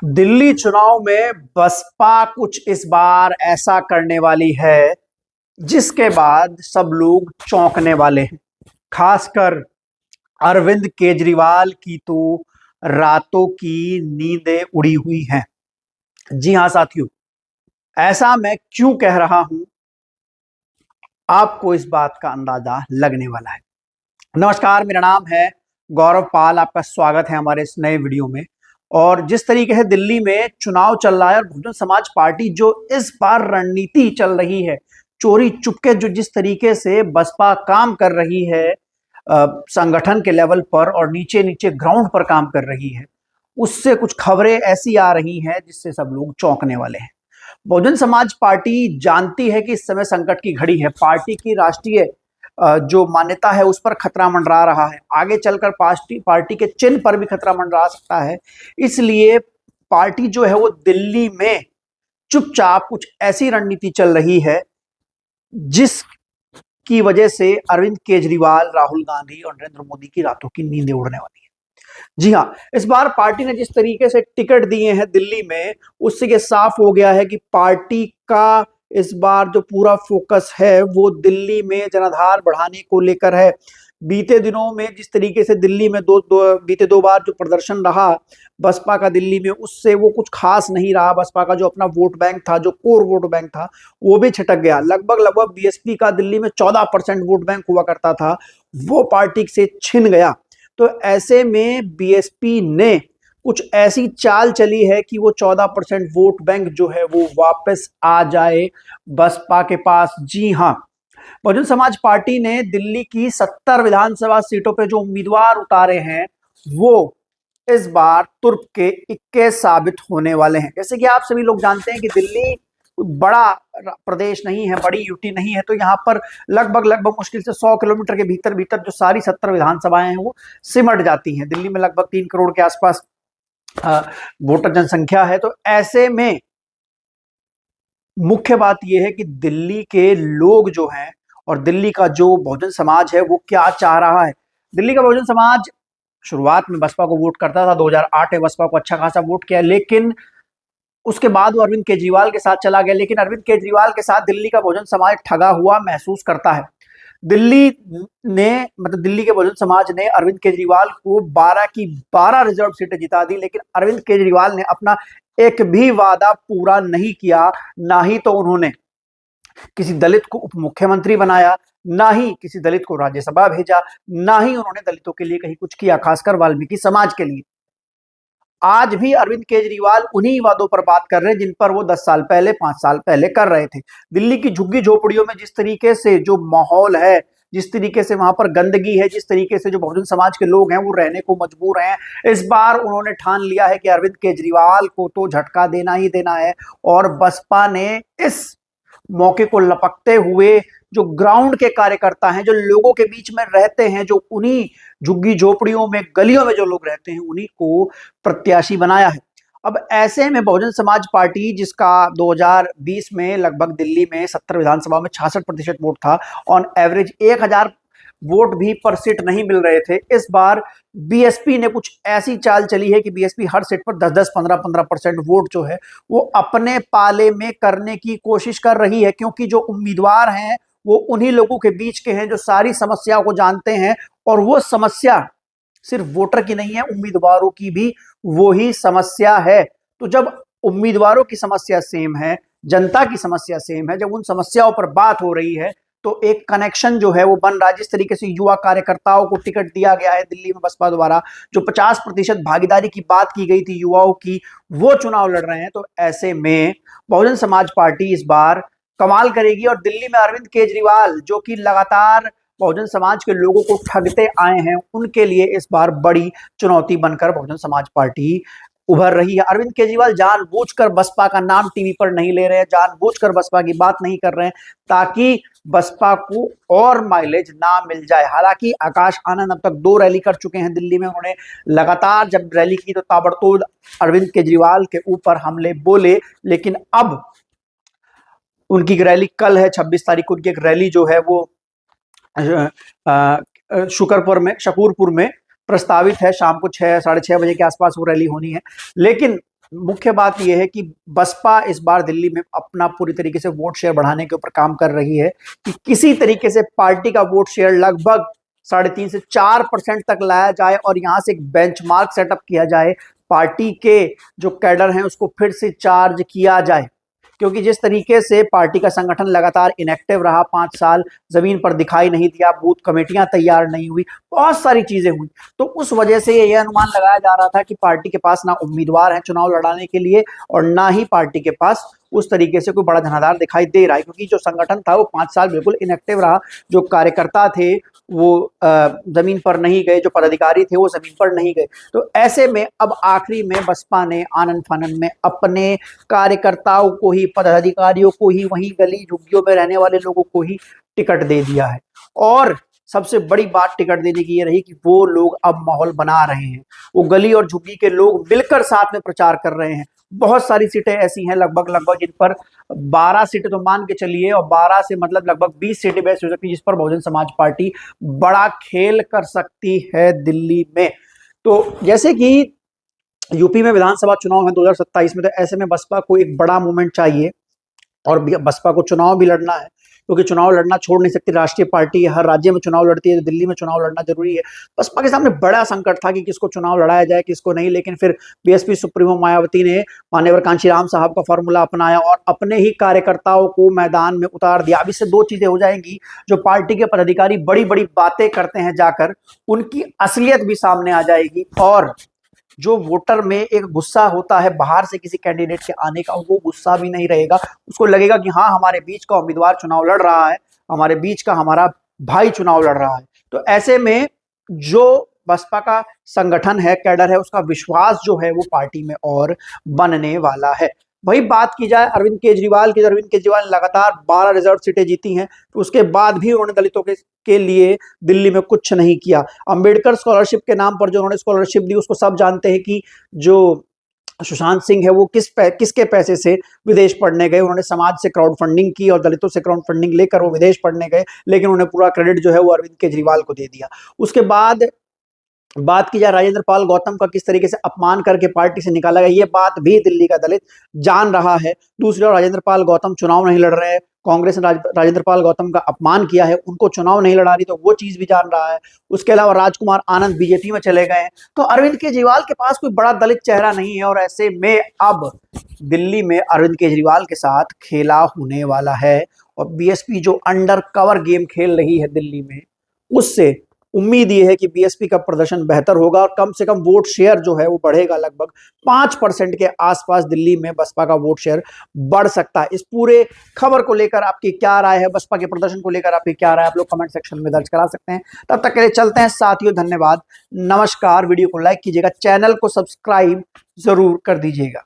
दिल्ली चुनाव में बसपा कुछ इस बार ऐसा करने वाली है जिसके बाद सब लोग चौंकने वाले हैं। खासकर अरविंद केजरीवाल की तो रातों की नींदें उड़ी हुई हैं। जी हां साथियों, ऐसा मैं क्यों कह रहा हूं, आपको इस बात का अंदाजा लगने वाला है। नमस्कार, मेरा नाम है गौरव पाल। आपका स्वागत है हमारे इस नए वीडियो में। और जिस तरीके से दिल्ली में चुनाव चल रहा है और बहुजन समाज पार्टी जो इस बार रणनीति चल रही है, चोरी चुपके जो जिस तरीके से बसपा काम कर रही है संगठन के लेवल पर और नीचे नीचे ग्राउंड पर काम कर रही है, उससे कुछ खबरें ऐसी आ रही हैं जिससे सब लोग चौंकने वाले हैं। बहुजन समाज पार्टी जानती है कि इस समय संकट की घड़ी है। पार्टी की राष्ट्रीय जो मान्यता है उस पर खतरा मंडरा रहा है। आगे चलकर पार्टी के चिन्ह पर भी खतरा मंडरा सकता है। इसलिए पार्टी जो है वो दिल्ली में चुपचाप कुछ ऐसी रणनीति चल रही है जिसकी वजह से अरविंद केजरीवाल, राहुल गांधी और नरेंद्र मोदी की रातों की नींदें उड़ने वाली है। जी हाँ, इस बार पार्टी ने जिस तरीके से टिकट दिए हैं दिल्ली में, उससे ये साफ हो गया है कि पार्टी का इस बार जो पूरा फोकस है वो दिल्ली में जनाधार बढ़ाने को लेकर है। बीते दिनों में जिस तरीके से दिल्ली में बीते दो बार जो प्रदर्शन रहा बसपा का दिल्ली में, उससे वो कुछ खास नहीं रहा। बसपा का जो अपना वोट बैंक था, जो कोर वोट बैंक था, वो भी छिटक गया। लगभग बीएसपी का दिल्ली में 14% वोट बैंक हुआ करता था, वो पार्टी से छिन गया। तो ऐसे में बीएसपी ने कुछ ऐसी चाल चली है कि वो 14% वोट बैंक जो है वो वापस आ जाए बसपा के पास। जी हां, बहुजन समाज पार्टी ने दिल्ली की 70 विधानसभा सीटों पे जो उम्मीदवार उतारे हैं वो इस बार तुर्क के इक्के साबित होने वाले हैं। जैसे कि आप सभी लोग जानते हैं कि दिल्ली बड़ा प्रदेश नहीं है, बड़ी यूटी नहीं है, तो यहाँ पर लगभग मुश्किल से 100 किलोमीटर के भीतर भीतर जो सारी 70 विधानसभाएं हैं वो सिमट जाती हैं। दिल्ली में लगभग 3 करोड़ के आसपास वोटर जनसंख्या है। तो ऐसे में मुख्य बात यह है कि दिल्ली के लोग जो हैं और दिल्ली का जो बहुजन समाज है वो क्या चाह रहा है। दिल्ली का बहुजन समाज शुरुआत में बसपा को वोट करता था। 2008 में बसपा को अच्छा खासा वोट किया, लेकिन उसके बाद वो अरविंद केजरीवाल के साथ चला गया। लेकिन अरविंद केजरीवाल के साथ दिल्ली का बहुजन समाज ठगा हुआ महसूस करता है। दिल्ली दिल्ली के बहुजन समाज ने अरविंद केजरीवाल को 12 की 12 रिजर्व सीटें जिता दी, लेकिन अरविंद केजरीवाल ने अपना एक भी वादा पूरा नहीं किया। ना ही तो उन्होंने किसी दलित को उप मुख्यमंत्री बनाया, ना ही किसी दलित को राज्यसभा भेजा, ना ही उन्होंने दलितों के लिए कहीं कुछ किया, खासकर वाल्मीकि समाज के लिए। आज भी अरविंद केजरीवाल उन्हीं वादों पर बात कर रहे हैं जिन पर वो 10 साल पहले, 5 साल पहले कर रहे थे। दिल्ली की झुग्गी झोपड़ियों में जिस तरीके से जो माहौल है, जिस तरीके से वहां पर गंदगी है, जिस तरीके से जो बहुजन समाज के लोग हैं वो रहने को मजबूर हैं, इस बार उन्होंने ठान लिया है कि अरविंद केजरीवाल को तो झटका देना ही देना है। और बसपा ने इस मौके को लपकते हुए जो ग्राउंड के कार्यकर्ता हैं, जो लोगों के बीच में रहते हैं, जो उन्हीं झुग्गी झोपड़ियों में, गलियों में जो लोग रहते हैं, उन्हीं को प्रत्याशी बनाया है। अब ऐसे में बहुजन समाज पार्टी, जिसका 2020 में लगभग दिल्ली में 70 विधानसभा में 66% वोट था, ऑन एवरेज 1000 वोट भी पर सीट नहीं मिल रहे थे, इस बार बीएसपी ने कुछ ऐसी चाल चली है कि बीएसपी हर सीट पर 10-10, 15-15% वोट जो है वो अपने पाले में करने की कोशिश कर रही है। क्योंकि जो उम्मीदवार हैं वो उन्हीं लोगों के बीच के हैं जो सारी समस्याओं को जानते हैं, और वो समस्या सिर्फ वोटर की नहीं है, उम्मीदवारों की भी वही समस्या है। तो जब उम्मीदवारों की समस्या सेम है, जनता की समस्या सेम है, जब उन समस्याओं पर बात हो रही है, तो एक कनेक्शन जो है वो बन रहा है। जिस तरीके से युवा कार्यकर्ताओं को टिकट दिया गया है दिल्ली में बसपा द्वारा, जो 50% भागीदारी की बात की गई थी युवाओं की, वो चुनाव लड़ रहे हैं। तो ऐसे में बहुजन समाज पार्टी इस बार कमाल करेगी और दिल्ली में अरविंद केजरीवाल, जो कि लगातार बहुजन समाज के लोगों को ठगते आए हैं, उनके लिए इस बार बड़ी चुनौती बनकर बहुजन समाज पार्टी उभर रही है। अरविंद केजरीवाल जानबूझकर बसपा का नाम टीवी पर नहीं ले रहे हैं, जानबूझकर बसपा की बात नहीं कर रहे हैं, ताकि बसपा को और माइलेज ना मिल जाए। हालांकि आकाश आनंद अब तक 2 रैली कर चुके हैं दिल्ली में। उन्होंने लगातार जब रैली की तो ताबड़तोड़ अरविंद केजरीवाल के ऊपर हमले बोले, लेकिन अब उनकी रैली कल है, 26 तारीख को उनकी एक रैली जो है वो शकूरपुर में प्रस्तावित है। शाम को 6, साढ़े 6 बजे के आसपास वो रैली होनी है। लेकिन मुख्य बात यह है कि बसपा इस बार दिल्ली में अपना पूरी तरीके से वोट शेयर बढ़ाने के ऊपर काम कर रही है कि किसी तरीके से पार्टी का वोट शेयर लगभग 3.5 से 4% तक लाया जाए और यहां से एक बेंचमार्क सेटअप किया जाए, पार्टी के जो कैडर हैं उसको फिर से चार्ज किया जाए। क्योंकि जिस तरीके से पार्टी का संगठन लगातार इनएक्टिव रहा, 5 साल जमीन पर दिखाई नहीं दिया, बूथ कमेटियां तैयार नहीं हुई, बहुत सारी चीजें हुई, तो उस वजह से यह अनुमान लगाया जा रहा था कि पार्टी के पास ना उम्मीदवार है चुनाव लड़ाने के लिए और ना ही पार्टी के पास उस तरीके से कोई बड़ा धनाधार दिखाई दे रहा है, क्योंकि जो संगठन था वो 5 साल बिल्कुल इनएक्टिव रहा, जो कार्यकर्ता थे वो जमीन पर नहीं गए, जो पदाधिकारी थे वो जमीन पर नहीं गए। तो ऐसे में अब आखिरी में बसपा ने आनन फानन में अपने कार्यकर्ताओं को ही, पदाधिकारियों को ही, वहीं गली झुग्गियों में रहने वाले लोगों को ही टिकट दे दिया है। और सबसे बड़ी बात टिकट देने की ये रही कि वो लोग अब माहौल बना रहे हैं, वो गली और झुग्गी के लोग मिलकर साथ में प्रचार कर रहे हैं। बहुत सारी सीटें ऐसी हैं लगभग जिन पर 12 सीटें तो मान के चलिए, और 12 से मतलब लगभग 20 सीटें वैसी हो सकती है जिस पर बहुजन समाज पार्टी बड़ा खेल कर सकती है दिल्ली में। तो जैसे कि यूपी में विधानसभा चुनाव है 2027 में, तो ऐसे में बसपा को एक बड़ा मूवमेंट चाहिए और बसपा को चुनाव भी लड़ना है, क्योंकि चुनाव लड़ना छोड़ नहीं सकती, राष्ट्रीय पार्टी हर राज्य में चुनाव लड़ती है, तो दिल्ली में चुनाव लड़ना जरूरी है। बसपा के सामने बड़ा संकट था कि किसको चुनाव लड़ाया जाए किसको नहीं, लेकिन फिर बीएसपी सुप्रीमो मायावती ने मान्यवर कांशीराम साहब का फॉर्मूला अपनाया और अपने ही कार्यकर्ताओं को मैदान में उतार दिया। अब इससे दो चीजें हो जाएंगी, जो पार्टी के पदाधिकारी बड़ी बड़ी बातें करते हैं जाकर, उनकी असलियत भी सामने आ जाएगी, और जो वोटर में एक गुस्सा होता है बाहर से किसी कैंडिडेट के आने का, वो गुस्सा भी नहीं रहेगा। उसको लगेगा कि हाँ, हमारे बीच का उम्मीदवार चुनाव लड़ रहा है, हमारे बीच का हमारा भाई चुनाव लड़ रहा है। तो ऐसे में जो बसपा का संगठन है, कैडर है, उसका विश्वास जो है वो पार्टी में और बनने वाला है। वही बात की जाए अरविंद केजरीवाल की, तो अरविंद केजरीवाल लगातार 12 रिजर्व सीटें जीती हैं, तो उसके बाद भी उन्होंने दलितों के लिए दिल्ली में कुछ नहीं किया। अंबेडकर स्कॉलरशिप के नाम पर जो उन्होंने स्कॉलरशिप दी, उसको सब जानते हैं कि जो सुशांत सिंह है वो किसके पैसे से विदेश पढ़ने गए। उन्होंने समाज से क्राउड फंडिंग की और दलितों से क्राउड फंडिंग लेकर वो विदेश पढ़ने गए, लेकिन उन्हें पूरा क्रेडिट जो है वो अरविंद केजरीवाल को दे दिया। उसके बाद बात की जाए राजेंद्र पाल गौतम का, किस तरीके से अपमान करके पार्टी से निकाला गया, ये बात भी दिल्ली का दलित जान रहा है। दूसरी ओर राजेंद्र पाल गौतम चुनाव नहीं लड़ रहे हैं, कांग्रेस ने राजेंद्र पाल गौतम का अपमान किया है, उनको चुनाव नहीं लड़ा रही, तो वो चीज भी जान रहा है। उसके अलावा राजकुमार आनंद बीजेपी में चले गए हैं, तो अरविंद केजरीवाल के पास कोई बड़ा दलित चेहरा नहीं है, और ऐसे में अब दिल्ली में अरविंद केजरीवाल के साथ खेला होने वाला है। और बीएसपी जो अंडर कवर गेम खेल रही है दिल्ली में, उससे उम्मीद ये है कि बीएसपी का प्रदर्शन बेहतर होगा और कम से कम वोट शेयर जो है वो बढ़ेगा। लगभग 5% के आसपास दिल्ली में बसपा का वोट शेयर बढ़ सकता है। इस पूरे खबर को लेकर आपकी क्या राय है, बसपा के प्रदर्शन को लेकर आपकी क्या राय है, आप लोग कमेंट सेक्शन में दर्ज करा सकते हैं। तब तक के लिए चलते हैं साथियों, धन्यवाद, नमस्कार। वीडियो को लाइक कीजिएगा, चैनल को सब्सक्राइब जरूर कर दीजिएगा।